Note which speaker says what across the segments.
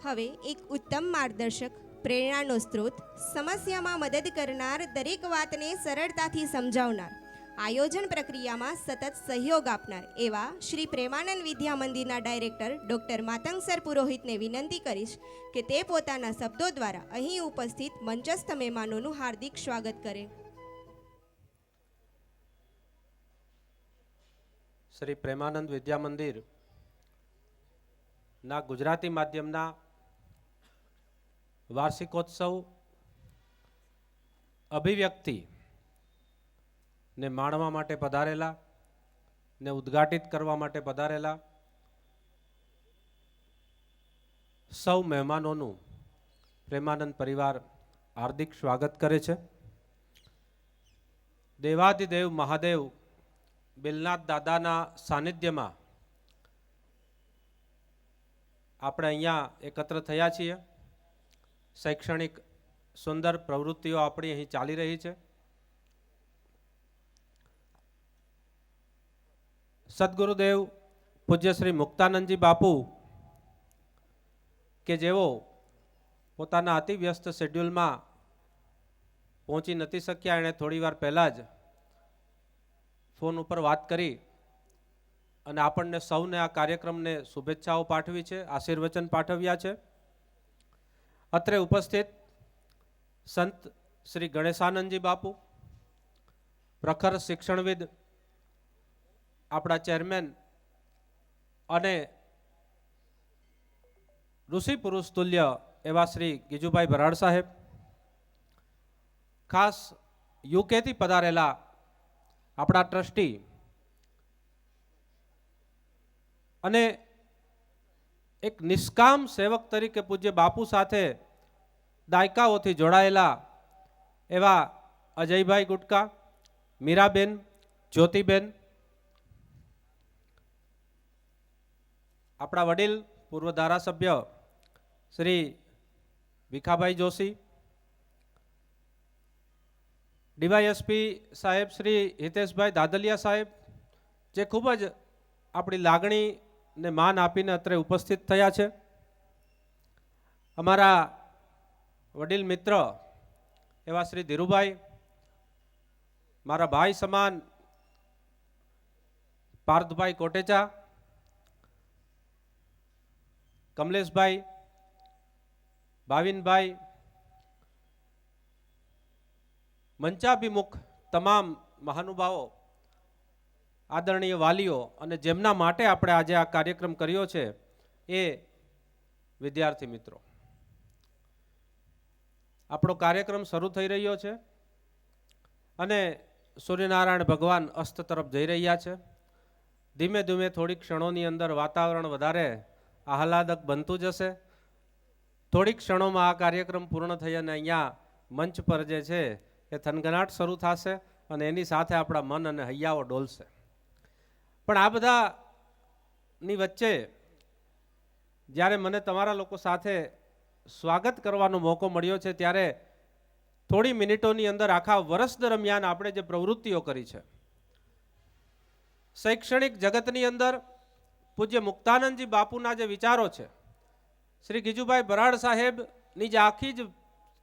Speaker 1: હવે એક ઉત્તમ માર્ગદર્શક, પ્રેરણાનો સ્ત્રોત, સમસ્યામાં મદદ કરનાર, દરેક વાતને સરળતાથી સમજાવનાર, આયોજન પ્રક્રિયામાં સતત સહયોગ આપનાર એવા શ્રી પ્રેમાનંદ વિદ્યા મંદિરના ડાયરેક્ટર ડૉક્ટર માતંગ સર પુરોહિતને વિનંતી કરીશ કે તે પોતાના શબ્દો દ્વારા અહીં ઉપસ્થિત મંચસ્થ મહેમાનોનું હાર્દિક સ્વાગત કરે.
Speaker 2: શ્રી પ્રેમાનંદ વિદ્યા મંદિર ના ગુજરાતી માધ્યમના વાર્ષિકોત્સવ અભિવ્યક્તિ ને માણવા માટે પધારેલા ને ઉદ્ઘાટિત કરવા માટે પધારેલા સૌ મહેમાનોનું પ્રેમાનંદ પરિવાર હાર્દિક સ્વાગત કરે છે. દેવાધિદેવ મહાદેવ બેલનાથ દાદાના સાનિધ્યમાં આપણે અહીંયા એકત્ર થયા છીએ. શૈક્ષણિક સુંદર પ્રવૃત્તિઓ આપણી અહીં ચાલી રહી છે. સદગુરુદેવ પૂજ્ય શ્રી મુક્તાનંદજી બાપુ કે જેઓ પોતાના અતિ વ્યસ્ત શેડ્યુલમાં પહોંચી નથી શક્યા, એણે થોડી વાર પહેલાં જ ફોન ઉપર વાત કરી અને આપણને સૌને આ કાર્યક્રમને શુભેચ્છાઓ પાઠવી છે, આશીર્વચન પાઠવ્યા છે. અત્રે ઉપસ્થિત સંત શ્રી ગણેશાનંદજી બાપુ, પ્રખર શિક્ષણવિદ, આપણા ચેરમેન અને ઋષિ પુરુષ તુલ્ય એવા શ્રી ગીજુભાઈ ભરાડ સાહેબ, ખાસ યુકેથી પધારેલા આપણા ટ્રસ્ટી અને એક નિષ્કામ સેવક તરીકે પૂજ્ય બાપુ સાથે દાયકાઓથી જોડાયેલા એવા અજયભાઈ ગુટકા, મીરાબેન, જ્યોતિબેન, આપણા વડીલ પૂર્વ ધારાસભ્ય શ્રી ભીખાભાઈ જોશી, ડીવાયએસપી સાહેબ શ્રી હિતેશભાઈ દાદલિયા સાહેબ, જે ખૂબ જ આપણી લાગણીને માન આપીને અત્રે ઉપસ્થિત થયા છે. અમારા વડીલ મિત્ર એવા શ્રી ધીરુભાઈ, મારા ભાઈ સમાન પાર્થભાઈ કોટેચા, કમલેશભાઈ, ભાવિનભાઈ, મંચાભિમુખ તમામ મહાનુભાવો, આદરણીય વાલીઓ અને જેમના માટે આપણે આજે આ કાર્યક્રમ કર્યો છે એ વિદ્યાર્થી મિત્રો. આપણો કાર્યક્રમ શરૂ થઈ રહ્યો છે અને સૂર્યનારાયણ ભગવાન અસ્ત તરફ જઈ રહ્યા છે. ધીમે ધીમે થોડીક ક્ષણોની અંદર વાતાવરણ વધારે આહલાદક બનતું જશે. થોડીક ક્ષણોમાં આ કાર્યક્રમ પૂર્ણ થઈ અને અહીંયા મંચ પર જે છે એ થનગનાટ શરૂ થશે અને એની સાથે આપણા મન અને હૈયાઓ ડોલશે. પણ આ બધાની વચ્ચે જ્યારે મને તમારા લોકો સાથે સ્વાગત કરવાનો મોકો મળ્યો છે ત્યારે થોડી મિનિટોની અંદર આખા વર્ષ દરમિયાન આપણે જે પ્રવૃત્તિઓ કરી છે, શૈક્ષણિક જગતની અંદર પૂજ્ય મુક્તાનંદજી બાપુના જે વિચારો છે, શ્રી ગીજુભાઈ ભરાડ સાહેબની જે આખી જ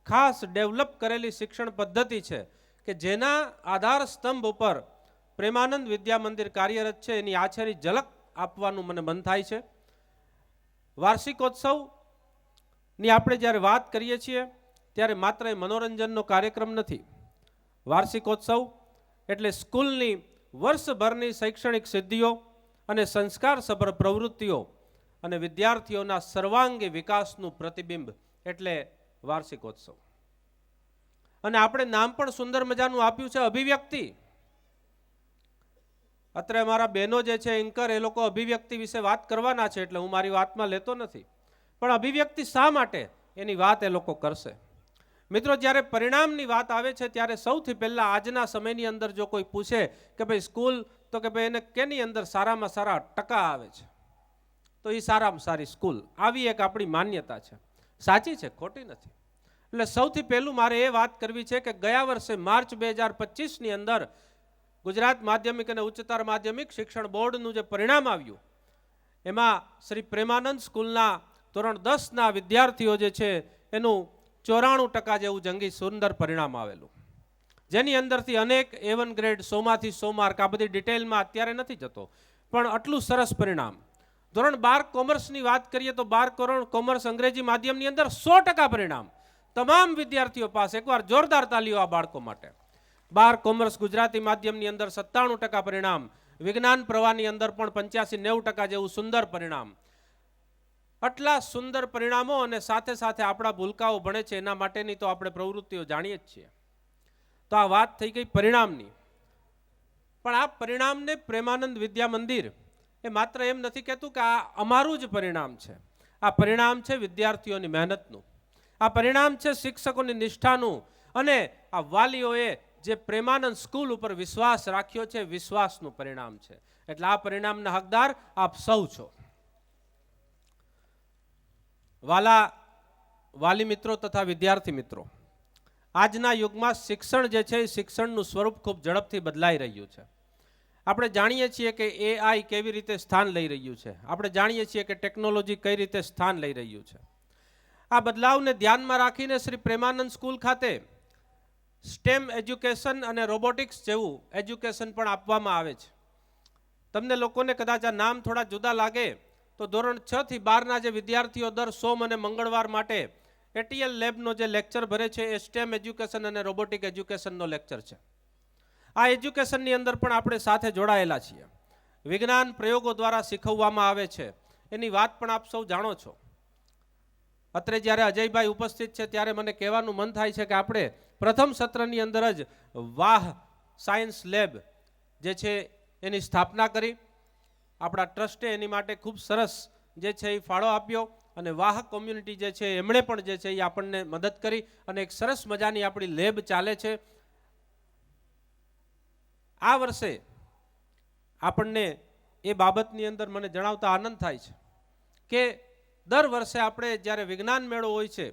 Speaker 2: ખાસ ડેવલપ કરેલી શિક્ષણ પદ્ધતિ છે કે જેના આધાર સ્તંભ ઉપર પ્રેમાનંદ વિદ્યા મંદિર કાર્યરત છે, એની આછેરી ઝલક આપવાનું મને મન થાય છે. વાર્ષિકોત્સવની આપણે જ્યારે વાત કરીએ છીએ ત્યારે માત્ર એ મનોરંજનનો કાર્યક્રમ નથી. વાર્ષિકોત્સવ એટલે સ્કૂલની વર્ષભરની શૈક્ષણિક સિદ્ધિઓ અને સંસ્કારસભર પ્રવૃત્તિઓ અને વિદ્યાર્થીઓના સર્વાંગી વિકાસનું પ્રતિબિંબ એટલે વાર્ષિકોત્સવ. અને આપણે નામ પણ સુંદર મજાનું આપ્યું છે, અભિવ્યક્તિ. અત્રે અમારા બહેનો જે છે એન્કર, એ લોકો અભિવ્યક્તિ વિશે વાત કરવાના છે એટલે હું મારી વાતમાં લેતો નથી, પણ અભિવ્યક્તિ શા માટે એની વાત એ લોકો કરશે. મિત્રો, જ્યારે પરિણામની વાત આવે છે ત્યારે સૌથી પહેલા આજના સમયની અંદર જો કોઈ પૂછે કે ભાઈ સ્કૂલ, તો કે ભાઈ એને કેની અંદર સારામાં સારા ટકા આવે છે, તો એ સારામાં સારી સ્કૂલ, આવી એક આપણી માન્યતા છે. સાચી છે, ખોટી નથી. એટલે સૌથી પહેલું મારે એ વાત કરવી છે કે ગયા વર્ષે માર્ચ 2025ની અંદર ગુજરાત માધ્યમિક અને ઉચ્ચતર માધ્યમિક શિક્ષણ બોર્ડનું જે પરિણામ આવ્યું એમાં શ્રી પ્રેમાનંદ સ્કૂલના ધોરણ 10ના વિદ્યાર્થીઓ જે છે એનું 94% જેવું જંગી સુંદર પરિણામ આવેલું, જેની અંદરથી અનેક A1 ગ્રેડ 100માંથી 100 માર્ક. આ બધી ડિટેલમાં અત્યારે નથી જતો, પણ આટલું સરસ પરિણામ. ધોરણ 12 કોમર્સની વાત કરીએ તો 12 કોમર્સ અંગ્રેજી માધ્યમની અંદર 100% પરિણામ. તમામ વિદ્યાર્થીઓ પાસે એકવાર જોરદાર તાલીઓ આ બાળકો માટે. 12 કોમર્સ ગુજરાતી માધ્યમની અંદર 97% પરિણામ. વિજ્ઞાન પ્રવાહની અંદર પણ 85-90% જેવું સુંદર પરિણામ. આટલા સુંદર પરિણામો અને સાથે સાથે આપણા ભૂલકાઓ ભણે છે એના માટેની તો આપણે પ્રવૃત્તિઓ જાણીએ જ છીએ. તો આ વાત થઈ ગઈ પરિણામની. પણ આ પરિણામને પ્રેમાનંદ વિદ્યા મંદિર એ માત્ર એમ નથી કહેતું કે આ અમારું જ પરિણામ છે. આ પરિણામ છે વિદ્યાર્થીઓની મહેનતનું, આ પરિણામ છે શિક્ષકોની નિષ્ઠાનું, અને આ વાલીઓએ જે પ્રેમાનંદ સ્કૂલ ઉપર વિશ્વાસ રાખ્યો છે, વિશ્વાસનું પરિણામ છે. એટલે આ પરિણામના હકદાર આપ સૌ છો. વાલા વાલી મિત્રો તથા વિદ્યાર્થી મિત્રો, આજના યુગમાં શિક્ષણ જે છે એ શિક્ષણનું સ્વરૂપ ખૂબ ઝડપથી બદલાઈ રહ્યું છે. આપણે જાણીએ છીએ કે AI કેવી રીતે સ્થાન લઈ રહ્યું છે, આપણે જાણીએ છીએ કે ટેકનોલોજી કઈ રીતે સ્થાન લઈ રહ્યું છે. આ બદલાવને ધ્યાનમાં રાખીને શ્રી પ્રેમાનંદ સ્કૂલ ખાતે સ્ટેમ એજ્યુકેશન અને રોબોટિક્સ જેવું એજ્યુકેશન પણ આપવામાં આવે છે. તમને લોકોને કદાચ આ નામ થોડા જુદા લાગે તો ધોરણ 6 થી 12ના જે વિદ્યાર્થીઓ દર સોમ અને મંગળવાર માટે ATL લેબનો જે લેક્ચર ભરે છે એ સ્ટેમ એજ્યુકેશન અને રોબોટિક એજ્યુકેશનનો લેક્ચર છે. આ એજ્યુકેશનની અંદર પણ આપણે સાથે જોડાયેલા છીએ. વિજ્ઞાન પ્રયોગો દ્વારા શીખવવામાં આવે છે એની વાત પણ આપ સૌ જાણો છો. અત્રે જ્યારે અજયભાઈ ઉપસ્થિત છે ત્યારે મને કહેવાનું મન થાય છે કે આપણે પ્રથમ સત્રની અંદર જ વાહ સાયન્સ લેબ જે છે એની સ્થાપના કરી. આપણા ટ્રસ્ટે એની માટે ખૂબ સરસ જે છે એ ફાળો આપ્યો, અને વાહ કોમ્યુનિટી જે છે એમણે પણ જે છે એ આપણને મદદ કરી, અને એક સરસ મજાની આપણી લેબ ચાલે છે. આ વર્ષે આપણને એ બાબતની અંદર મને જણાવતા આનંદ થાય છે કે દર વર્ષે આપણે જ્યારે વિજ્ઞાન મેળો હોય છે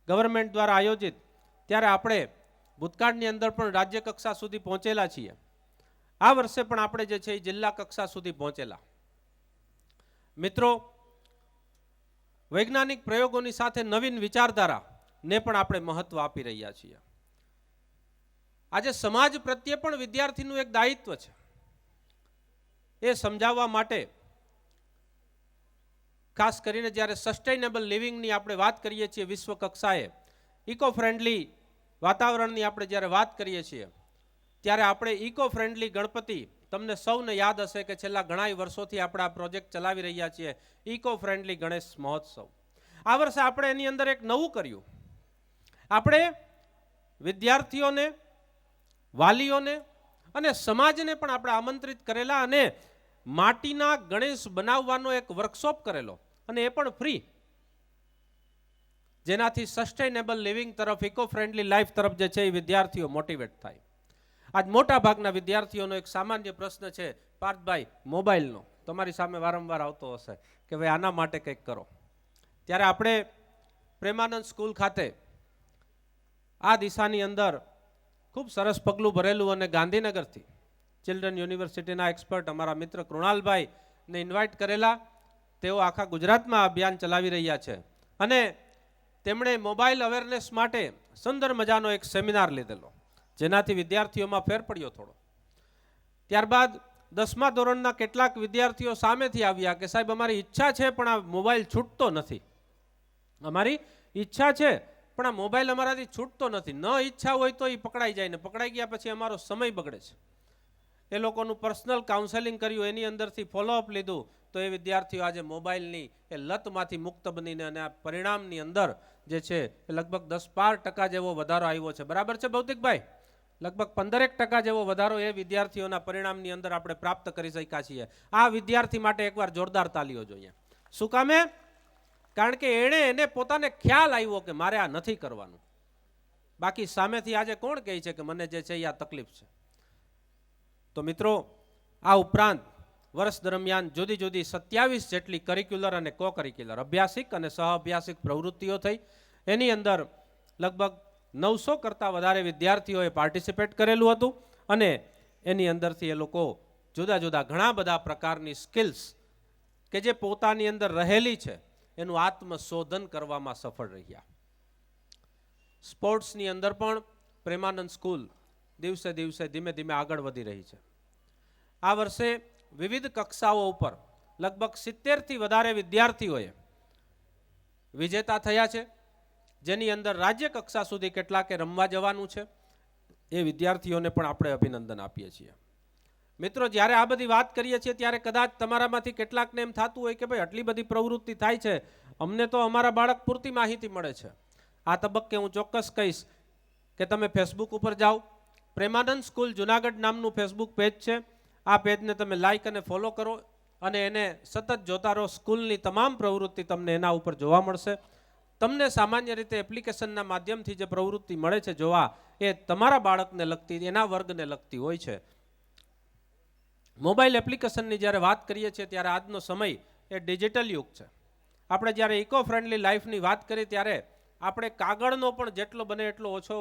Speaker 2: ગવર્મેન્ટ દ્વારા આયોજિત, ત્યારે આપણે ભૂતકાળની અંદર પણ રાજ્ય કક્ષા સુધી પહોંચેલા છીએ. આ વર્ષે પણ આપણે જે છે એ જિલ્લા કક્ષા સુધી પહોંચેલા. મિત્રો, વૈજ્ઞાનિક પ્રયોગોની સાથે નવીન વિચારધારાને પણ આપણે મહત્વ આપી રહ્યા છીએ. આજે સમાજ પ્રત્યે પણ વિદ્યાર્થીનું એક દાયિત્વ છે. એ સમજાવવા માટે ખાસ કરીને જ્યારે સસ્ટેનેબલ લિવિંગની આપણે વાત કરીએ છીએ, વિશ્વ કક્ષાએ ઇકો ફ્રેન્ડલી વાતાવરણની આપણે જ્યારે વાત કરીએ છીએ, ત્યારે આપણે ઇકો ફ્રેન્ડલી ગણપતિ, તમને સૌને યાદ હશે કે છેલ્લા ઘણા વર્ષોથી આપણે આ પ્રોજેક્ટ ચલાવી રહ્યા છીએ, ઇકો ફ્રેન્ડલી ગણેશ મહોત્સવ. આ વર્ષે આપણે એની અંદર એક નવું કર્યું. આપણે વિદ્યાર્થીઓને, વાલીઓને અને સમાજને પણ આપણે આમંત્રિત કરેલા, અને માટીના ગણેશ બનાવવાનો એક વર્કશોપ કરેલો, અને એ પણ ફ્રી, જેનાથી સસ્ટેનેબલ લિવિંગ તરફ, ઇકો ફ્રેન્ડલી લાઈફ તરફ જે છે એ વિદ્યાર્થીઓ મોટિવેટ થાય. આજ મોટા ભાગના વિદ્યાર્થીઓનો એક સામાન્ય પ્રશ્ન છે પાર્થભાઈ મોબાઈલનો, તમારી સામે વારંવાર આવતો હશે કે ભાઈ આના માટે કંઈક કરો. ત્યારે આપણે પ્રેમાનંદ સ્કૂલ ખાતે આ દિશાની અંદર ખૂબ સરસ પગલું ભરેલું, અને ગાંધીનગરથી ચિલ્ડ્રન યુનિવર્સિટીના એક્સપર્ટ અમારા મિત્ર કૃણાલભાઈને ઇન્વાઇટ કરેલા. તેઓ આખા ગુજરાતમાં અભિયાન ચલાવી રહ્યા છે, અને તેમણે મોબાઈલ અવેરનેસ માટે સુંદર મજાનો એક સેમિનાર લીધેલો, જેનાથી વિદ્યાર્થીઓમાં ફેર પડ્યો થોડો. ત્યારબાદ 10મા ધોરણના કેટલાક વિદ્યાર્થીઓ સામેથી આવ્યા કે સાહેબ અમારી ઈચ્છા છે પણ આ મોબાઈલ છૂટતો નથી, અમારી ઈચ્છા છે પણ આ મોબાઈલ અમારાથી છૂટતો નથી. ન ઈચ્છા હોય તો એ પકડાઈ જાય, ને પકડાઈ ગયા પછી અમારો સમય બગડે છે. એ લોકોનું પર્સનલ કાઉન્સેલિંગ કર્યું, એની અંદરથી ફોલોઅપ લીધું, તો એ વિદ્યાર્થીઓ આજે મોબાઈલની એ લતમાંથી મુક્ત બનીને, અને આ પરિણામની અંદર જે છે એ લગભગ 10-12% જેવો વધારો આવ્યો છે. બરાબર છે ભૌતિકભાઈ? લગભગ 15% જેવો વધારો એ વિદ્યાર્થીઓના પરિણામની અંદર આપણે પ્રાપ્ત કરી શક્યા છીએ. આ વિદ્યાર્થી માટે એકવાર જોરદાર તાલીઓ જોઈએ. શું કામે? કારણ કે એને પોતાને ખ્યાલ આવ્યો કે મારે આ નથી કરવાનું. બાકી સામેથી આજે કોણ કહે છે કે મને જે છે એ આ તકલીફ છે? તો મિત્રો, આ ઉપરાંત વર્ષ દરમિયાન જુદી જુદી 27 જેટલી કરિક્યુલર અને કો કરિક્યુલર, અભ્યાસિક અને સહ અભ્યાસિક પ્રવૃત્તિઓ થઈ. એની અંદર લગભગ 900 કરતાં વધારે વિદ્યાર્થીઓએ પાર્ટિસિપેટ કરેલું હતું, અને એની અંદરથી એ લોકો જુદા જુદા ઘણા બધા પ્રકારની સ્કિલ્સ કે જે પોતાની અંદર રહેલી છે એનું આત્મશોધન કરવામાં સફળ રહ્યા. સ્પોર્ટ્સની અંદર પણ પ્રેમાનંદ સ્કૂલ દિવસે દિવસે ધીમે ધીમે આગળ વધી રહી છે. આ વર્ષે વિવિધ કક્ષાઓ ઉપર લગભગ 70થી વધારે વિદ્યાર્થીઓએ વિજેતા થયા છે, જેની અંદર રાજ્ય કક્ષા સુધી કેટલાકે રમવા જવાનું છે. એ વિદ્યાર્થીઓને પણ આપણે અભિનંદન આપીએ છીએ. મિત્રો, જ્યારે આ બધી વાત કરીએ છીએ ત્યારે કદાચ તમારામાંથી કેટલાકને એમ થતું હોય કે ભાઈ આટલી બધી પ્રવૃત્તિ થાય છે, અમને તો અમારા બાળક પૂરતી માહિતી મળે છે. આ તબક્કે હું ચોક્કસ કહીશ કે તમે ફેસબુક ઉપર જાઓ, પ્રેમાનંદ સ્કૂલ જુનાગઢ નામનું ફેસબુક પેજ છે. આ પેજને તમે લાઈક અને ફોલો કરો અને એને સતત જોતા રહો. સ્કૂલની તમામ પ્રવૃત્તિ તમને એના ઉપર જોવા મળશે. તમને સામાન્ય રીતે એપ્લિકેશનના માધ્યમથી જે પ્રવૃત્તિ મળે છે જોવા, એ તમારા બાળકને લગતી, એના વર્ગને લગતી હોય છે. મોબાઈલ એપ્લિકેશનની જ્યારે વાત કરીએ છીએ ત્યારે આજનો સમય એ ડિજિટલ યુગ છે. આપણે જ્યારે ઇકો ફ્રેન્ડલી લાઈફની વાત કરીએ ત્યારે આપણે કાગળનો પણ જેટલો બને એટલો ઓછો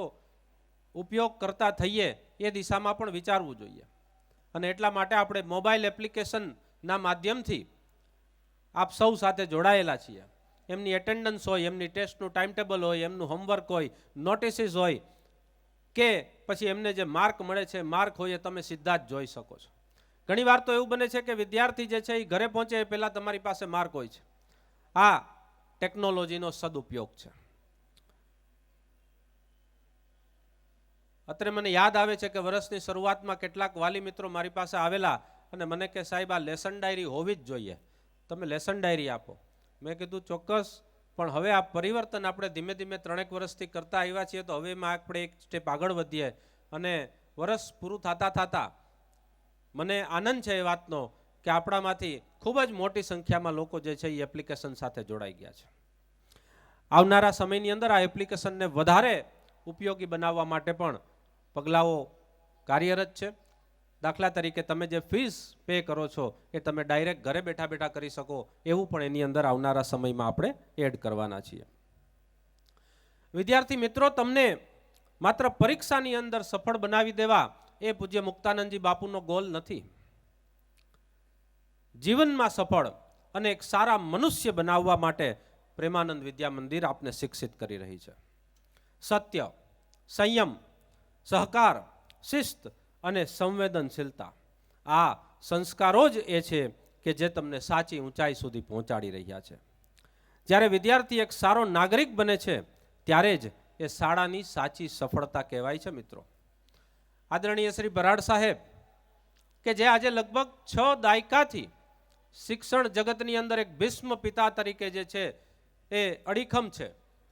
Speaker 2: ઉપયોગ કરતા થઈએ એ દિશામાં પણ વિચારવું જોઈએ. અને એટલા માટે આપણે મોબાઈલ એપ્લિકેશનના માધ્યમથી આપ સૌ સાથે જોડાયેલા છીએ. એમની એટેન્ડન્સ હોય, એમની ટેસ્ટનું ટાઈમ ટેબલ હોય, એમનું હોમવર્ક હોય, નોટિસીસ હોય કે પછી એમને જે માર્ક મળે છે, માર્ક હોય એ તમે સીધા જ જોઈ શકો છો. ઘણી વાર તો એવું બને છે કે વિદ્યાર્થી જે છે એ ઘરે પહોંચે એ પહેલાં તમારી પાસે માર્ક હોય છે. આ ટેકનોલોજીનો સદુપયોગ છે. અત્યારે મને યાદ આવે છે કે વર્ષની શરૂઆતમાં કેટલાક વાલી મિત્રો મારી પાસે આવેલા અને મને કે સાહેબ આ લેસન ડાયરી હોવી જ જોઈએ, તમે લેસન ડાયરી આપો. મેં કીધું ચોક્કસ, પણ હવે આ પરિવર્તન આપણે ધીમે ધીમે 3 વર્ષથી કરતા આવ્યા છીએ, તો હવે એમાં આપણે એક સ્ટેપ આગળ વધીએ. અને વર્ષ પૂરું થતા મને આનંદ છે એ વાતનો કે આપણામાંથી ખૂબ જ મોટી સંખ્યામાં લોકો જે છે એ એપ્લિકેશન સાથે જોડાઈ ગયા છે. આવનારા સમયની અંદર આ એપ્લિકેશનને વધારે ઉપયોગી બનાવવા માટે પણ પગલાઓ કાર્યરત છે. દાખલા તરીકે તમે જે ફીસ પે કરો છો એ તમે ડાયરેક્ટ ઘરે બેઠા બેઠા કરી શકો, એવું પણ એની અંદર આવનારા સમયમાં આપણે એડ કરવાના છીએ. વિદ્યાર્થી મિત્રો, તમને માત્ર પરીક્ષાની અંદર સફળ બનાવી દેવા એ પૂજ્ય મુક્તાનંદજી બાપુનો ગોલ નથી. જીવનમાં સફળ અને એક સારા મનુષ્ય બનાવવા માટે પ્રેમાનંદ વિદ્યા મંદિર આપને શિક્ષિત કરી રહી છે. સત્ય, સંયમ, સહકાર, શિસ્ત અને સંવેદનશીલતા, આ સંસ્કારો જ એ છે કે જે તમને સાચી ઊંચાઈ સુધી પહોંચાડી રહ્યા છે. જ્યારે વિદ્યાર્થી એક સારો નાગરિક બને છે ત્યારે જ એ શાળાની સાચી સફળતા કહેવાય છે. મિત્રો, આદરણીય શ્રી બરાડ સાહેબ કે જે આજે લગભગ 6 દાયકાથી શિક્ષણ જગતની અંદર એક ભીષ્મ પિતા તરીકે જે છે એ અડીખમ છે.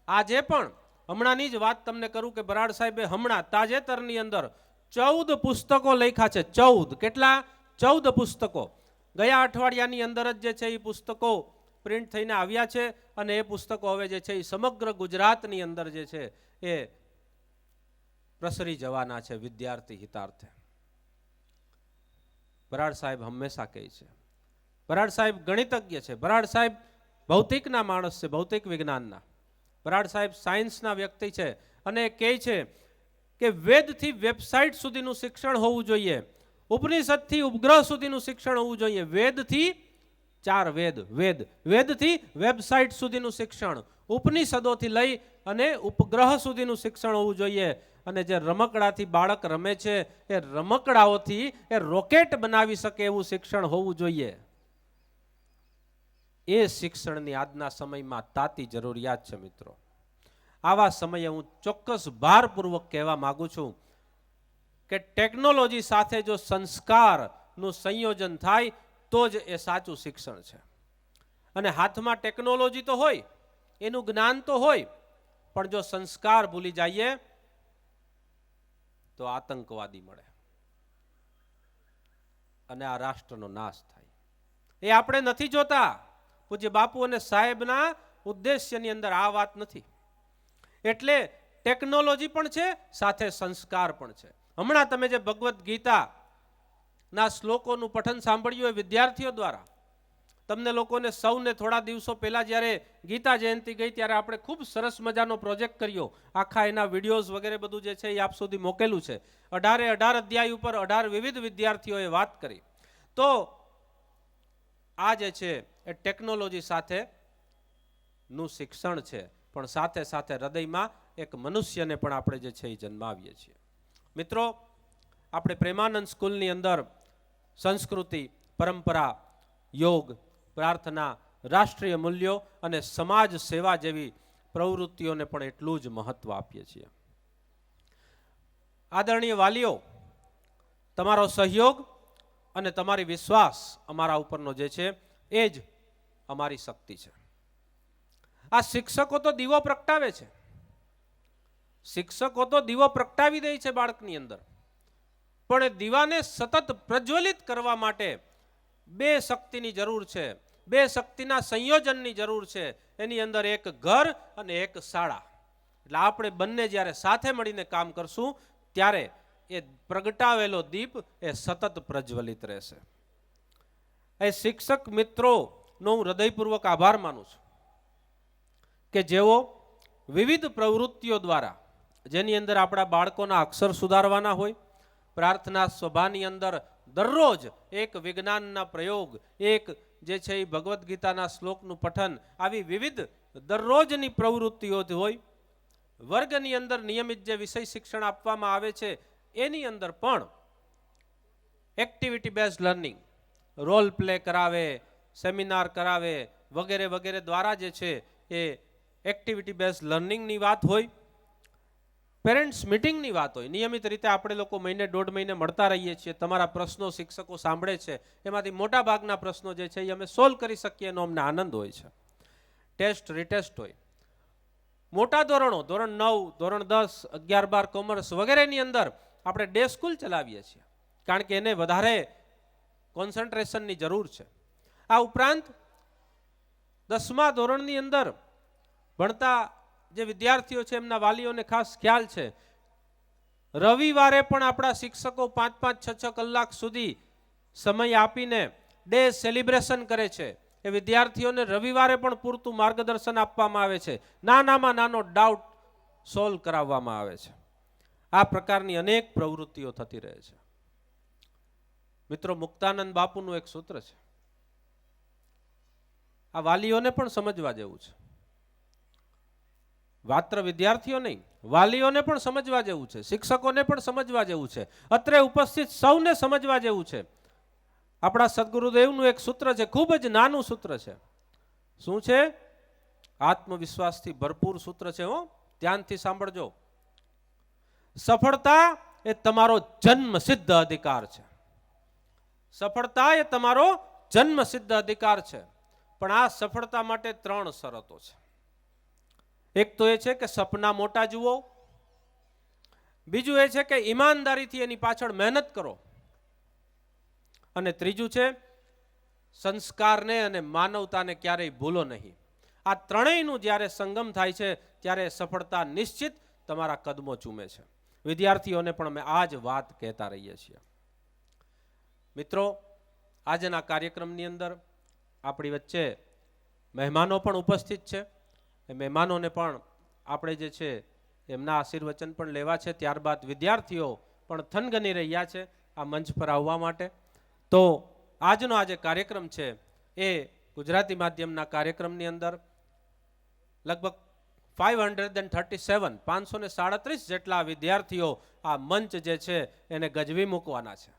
Speaker 2: આજે પણ હમણાંની જ વાત તમને કરું કે બરાડ સાહેબે હમણાં તાજેતરની અંદર 14 પુસ્તકો લખ્યા છે. 14 કેટલા? 14 પુસ્તકો. ગયા અઠવાડિયાની અંદર જ જે છે એ પુસ્તકો પ્રિન્ટ થઈને આવ્યા છે અને એ પુસ્તકો હવે જે છે એ સમગ્ર ગુજરાતની અંદર જે છે એ પ્રસરી જવાના છે વિદ્યાર્થી હિતાર્થે. બરાડ સાહેબ હંમેશા કહે છે, બરાડ સાહેબ ગણિતજ્ઞ છે, બરાડ સાહેબ ભૌતિકના માણસ છે, ભૌતિક વિજ્ઞાનના. બરાડ સાહેબ સાયન્સના વ્યક્તિ છે અને કહે છે કે વેદથી વેબસાઇટ સુધીનું શિક્ષણ હોવું જોઈએ, ઉપનિષદથી ઉપગ્રહ સુધીનું શિક્ષણ હોવું જોઈએ. વેદથી 4 વેદ, વેદથી વેબસાઇટ સુધીનું શિક્ષણ, ઉપનિષદોથી લઈ અને ઉપગ્રહ સુધીનું શિક્ષણ હોવું જોઈએ. અને જે રમકડાથી બાળક રમે છે એ રમકડાઓથી એ રોકેટ બનાવી શકે એવું શિક્ષણ હોવું જોઈએ. એ શિક્ષણની આજના સમયમાં તાતી જરૂરિયાત છે. મિત્રો, આવા સમયે હું ચોક્કસ ભારપૂર્વક કહેવા માંગુ છું કે ટેકનોલોજી સાથે જો સંસ્કારનું સંયોજન થાય તો જ એ સાચું શિક્ષણ છે. અને હાથમાં ટેકનોલોજી તો હોય, એનું જ્ઞાન તો હોય, પણ જો સંસ્કાર ભૂલી જઈએ તો આતંકવાદી મળે અને આ રાષ્ટ્રનો નાશ થાય. એ આપણે નથી જોતા. પૂજ્ય બાપુ અને સાહેબના ઉદ્દેશ્યની અંદર આ વાત નથી. એટલે ટેકનોલોજી પણ છે, સાથે સંસ્કાર પણ છે. હમણાં તમે જે ભગવદ્ ગીતાના શ્લોકોનું પઠન સાંભળ્યું એ વિદ્યાર્થીઓ દ્વારા. તમને લોકોને સૌને થોડા દિવસો પહેલા જ્યારે ગીતા જયંતિ ગઈ ત્યારે આપણે ખૂબ સરસ મજાનો પ્રોજેક્ટ કર્યો. આખા એના વિડીયોઝ વગેરે બધું જે છે એ આપ સુધી મોકેલું છે. 18 અધ્યાય ઉપર 18 વિવિધ વિદ્યાર્થીઓએ વાત કરી. તો આ જે છે એ ટેકનોલોજી સાથે નું શિક્ષણ છે, પણ સાથે સાથે હૃદયમાં એક મનુષ્યને પણ આપણે જે છે એ જન્માવીએ છીએ. મિત્રો, આપણે પ્રેમાનંદ સ્કૂલની અંદર સંસ્કૃતિ, પરંપરા, યોગ, પ્રાર્થના, રાષ્ટ્રીય મૂલ્યો અને સમાજ સેવા જેવી પ્રવૃત્તિઓને પણ એટલું જ મહત્વ આપીએ છીએ. આદરણીય વાલીઓ, તમારો સહયોગ અને તમારી વિશ્વાસ અમારા ઉપરનો જે છે એ જ અમારી શક્તિ છે. આ શિક્ષકો તો દીવો પ્રગટાવે છે, શિક્ષકો તો દીવો પ્રગટાવી દે છે બાળકની અંદર, પણ એ દીવાને સતત પ્રજ્વલિત કરવા માટે બે શક્તિની જરૂર છે, બે શક્તિના સંયોજનની જરૂર છે. એની અંદર એક ઘર અને એક શાળા. એટલે આપણે બંને જ્યારે સાથે મળીને કામ કરશું ત્યારે એ પ્રગટાવેલો દીપ એ સતત પ્રજ્વલિત રહેશે. એ શિક્ષક મિત્રોનો હું હૃદયપૂર્વક આભાર માનું છું કે જેઓ વિવિધ પ્રવૃત્તિઓ દ્વારા, જેની અંદર આપણા બાળકોના અક્ષર સુધારવાના હોય, પ્રાર્થના સભાની અંદર દરરોજ એક વિજ્ઞાનના પ્રયોગ, એક જે છે એ ભગવદ્ ગીતાના શ્લોકનું પઠન, આવી વિવિધ દરરોજની પ્રવૃત્તિઓ હોય, વર્ગની અંદર નિયમિત જે વિષય શિક્ષણ આપવામાં આવે છે એની અંદર પણ activity based learning, role play કરાવે, સેમિનાર કરાવે, વગેરે વગેરે દ્વારા જે છે એ એક્ટિવિટી બેઝડ લર્નિંગની વાત હોય, પેરેન્ટ્સ મિટિંગની વાત હોય. નિયમિત રીતે આપણે લોકો મહિને દોઢ મહિને મળતા રહીએ છીએ, તમારા પ્રશ્નો શિક્ષકો સાંભળે છે, એમાંથી મોટા ભાગના પ્રશ્નો જે છે એ અમે સોલ્વ કરી શકીએ એનો અમને આનંદ હોય છે. ટેસ્ટ રિટેસ્ટ હોય. મોટા ધોરણો, ધોરણ 9, ધોરણ 10, 11, 12 કોમર્સ વગેરેની અંદર આપણે ડે સ્કૂલ ચલાવીએ છીએ, કારણ કે એને વધારે કોન્સન્ટ્રેશનની જરૂર છે. આ ઉપરાંત 10મા ધોરણની અંદર ભણતા જે વિદ્યાર્થીઓ છે એમના વાલીઓને ખાસ ખ્યાલ છે, રવિવારે પણ આપણા શિક્ષકો 5-5, 6-6 કલાક સુધી સમય આપીને ડે સેલિબ્રેશન કરે છે. એ વિદ્યાર્થીઓને રવિવારે પણ પૂરતું માર્ગદર્શન આપવામાં આવે છે, નાનામાં નાનો ડાઉટ સોલ્વ કરાવવામાં આવે છે. આ પ્રકારની અનેક પ્રવૃત્તિઓ થતી રહે છે. મિત્રો, મુક્તાનંદ બાપુનું એક સૂત્ર છે, આ વાલીઓને પણ સમજવા જેવું છે. માત્ર વિદ્યાર્થીઓ નહીં, વાલીઓને પણ સમજવા જેવું છે, શિક્ષકોને પણ સમજવા જેવું છે, અત્રે ઉપસ્થિત સૌને સમજવા જેવું છે. આપણા સદગુરુદેવનું એક સૂત્ર છે, ખૂબ જ નાનું સૂત્ર છે. શું છે? આત્મવિશ્વાસથી ભરપૂર સૂત્ર છે. ધ્યાનથી સાંભળજો. સફળતા એ તમારો જન્મસિદ્ધ અધિકાર છે. સફળતા એ તમારો જન્મસિદ્ધ અધિકાર છે, પણ આ સફળતા માટે 3 શરતો છે. એક તો એ છે કે સપના મોટા જુઓ, બીજું એ છે કે ઈમાનદારીથી એની પાછળ મહેનત કરો, અને ત્રીજું છે સંસ્કારને અને માનવતાને ક્યારેય ભૂલો નહીં. આ ત્રણેયનું જ્યારે સંગમ થાય છે ત્યારે સફળતા નિશ્ચિત તમારા કદમો ચૂમે છે. વિદ્યાર્થીઓને પણ અમે આ જ વાત કહેતા રહીએ છીએ. મિત્રો, આજના કાર્યક્રમની અંદર આપણી વચ્ચે મહેમાનો પણ ઉપસ્થિત છે. એ મહેમાનોને પણ આપણે જે છે એમના આશીર્વચન પણ લેવા છે. ત્યારબાદ વિદ્યાર્થીઓ પણ થનગની રહ્યા છે આ મંચ પર આવવા માટે. તો આજનો આ જે કાર્યક્રમ છે એ ગુજરાતી માધ્યમના કાર્યક્રમની અંદર લગભગ 537 જેટલા વિદ્યાર્થીઓ આ મંચ જે છે એને ગજવી મૂકવાના છે.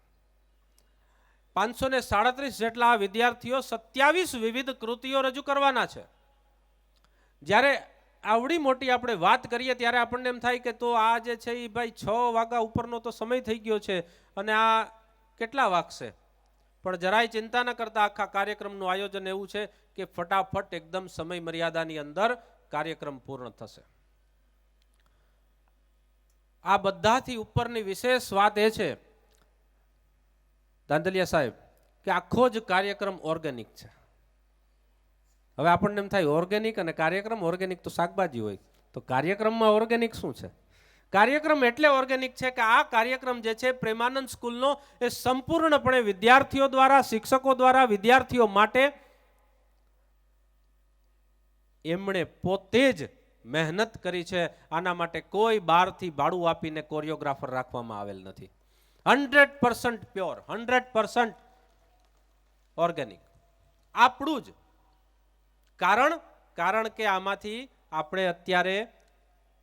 Speaker 2: 537 જેટલા વિદ્યાર્થીઓ 27 વિવિધ કૃતિઓ રજૂ કરવાના છે. જ્યારે આવડી મોટી આપણે વાત કરીએ ત્યારે આપણને એમ થાય કે તો આ જે છે એ ભાઈ 6 વાગ્યા ઉપરનો તો સમય થઈ ગયો છે અને આ કેટલા વાગશે? પણ જરાય ચિંતા ન કરતા આખા કાર્યક્રમનું આયોજન એવું છે કે ફટાફટ એકદમ સમય મર્યાદાની અંદર કાર્યક્રમ પૂર્ણ થશે. આ બધાથી ઉપરની વિશેષ વાત એ છે દાંતલિયા સાહેબ કે આખો જ કાર્યક્રમ ઓર્ગેનિક છે. હવે આપણને એમ થાય ઓર્ગેનિક અને કાર્યક્રમ, ઓર્ગેનિક તો શાકભાજી હોય, તો કાર્યક્રમમાં ઓર્ગેનિક શું છે? કાર્યક્રમ એટલે ઓર્ગેનિક છે કે આ કાર્યક્રમ જે છે પ્રેમાનંદ સ્કૂલનો એ સંપૂર્ણપણે વિદ્યાર્થીઓ દ્વારા, શિક્ષકો દ્વારા, વિદ્યાર્થીઓ માટે એમણે પોતે જ મહેનત કરી છે. આના માટે કોઈ બહારથી ભાડું આપીને કોરિયોગ્રાફર રાખવામાં આવેલ નથી. 100% પ્યોર, 100% ઓર્ગેનિક આપણું જ. કારણ કારણ કે આમાંથી આપણે અત્યારે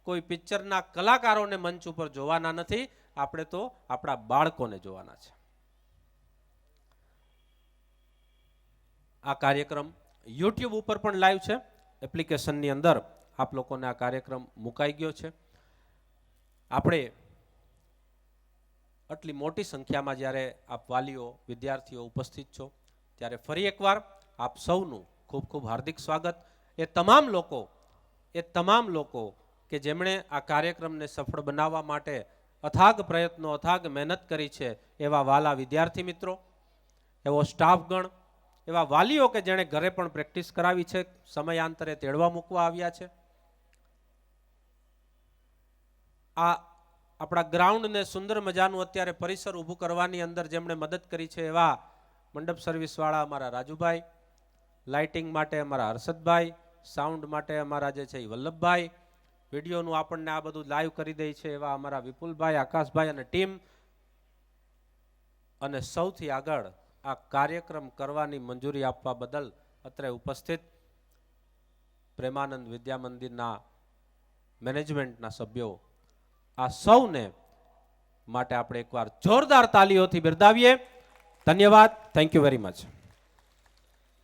Speaker 2: કોઈ પિક્ચરના કલાકારોને મંચ ઉપર જોવાના નથી, આપણે તો આપણા બાળકોને જોવાના છે. આ કાર્યક્રમ યુટ્યુબ ઉપર પણ લાઈવ છે. એપ્લિકેશનની અંદર આપ લોકોને આ કાર્યક્રમ મુકાઈ ગયો છે. આપણે આટલી મોટી સંખ્યામાં જ્યારે આપ વાલીઓ વિદ્યાર્થીઓ ઉપસ્થિત છો ત્યારે ફરી એકવાર આપ સૌનું ખૂબ ખૂબ હાર્દિક સ્વાગત. એ તમામ લોકો કે જેમણે આ કાર્યક્રમને સફળ બનાવવા માટે અથાગ પ્રયત્નો અથાગ મહેનત કરી છે, એવા વાલા વિદ્યાર્થી મિત્રો, એવો સ્ટાફગણ, એવા વાલીઓ કે જેણે ઘરે પણ પ્રેક્ટિસ કરાવી છે, સમયાંતરે તેડવા મૂકવા આવ્યા છે. આ આપણા ગ્રાઉન્ડને સુંદર મજાનું અત્યારે પરિસર ઊભું કરવાની અંદર જેમણે મદદ કરી છે એવા મંડપ સર્વિસવાળા અમારા રાજુભાઈ, લાઇટિંગ માટે અમારા હર્ષદભાઈ, સાઉન્ડ માટે અમારા જે છે એ વલ્લભભાઈ, વિડીયોનું આપણને આ બધું લાઈવ કરી દે છે એવા અમારા વિપુલભાઈ, આકાશભાઈ અને ટીમ, અને સૌથી આગળ આ કાર્યક્રમ કરવાની મંજૂરી આપવા બદલ અત્રે ઉપસ્થિત પ્રેમાનંદ વિદ્યા મંદિરના મેનેજમેન્ટના સભ્યો, આ સૌને માટે આપણે એકવાર જોરદાર તાલીઓથી બિરદાવીએ. ધન્યવાદ. Thank you very much.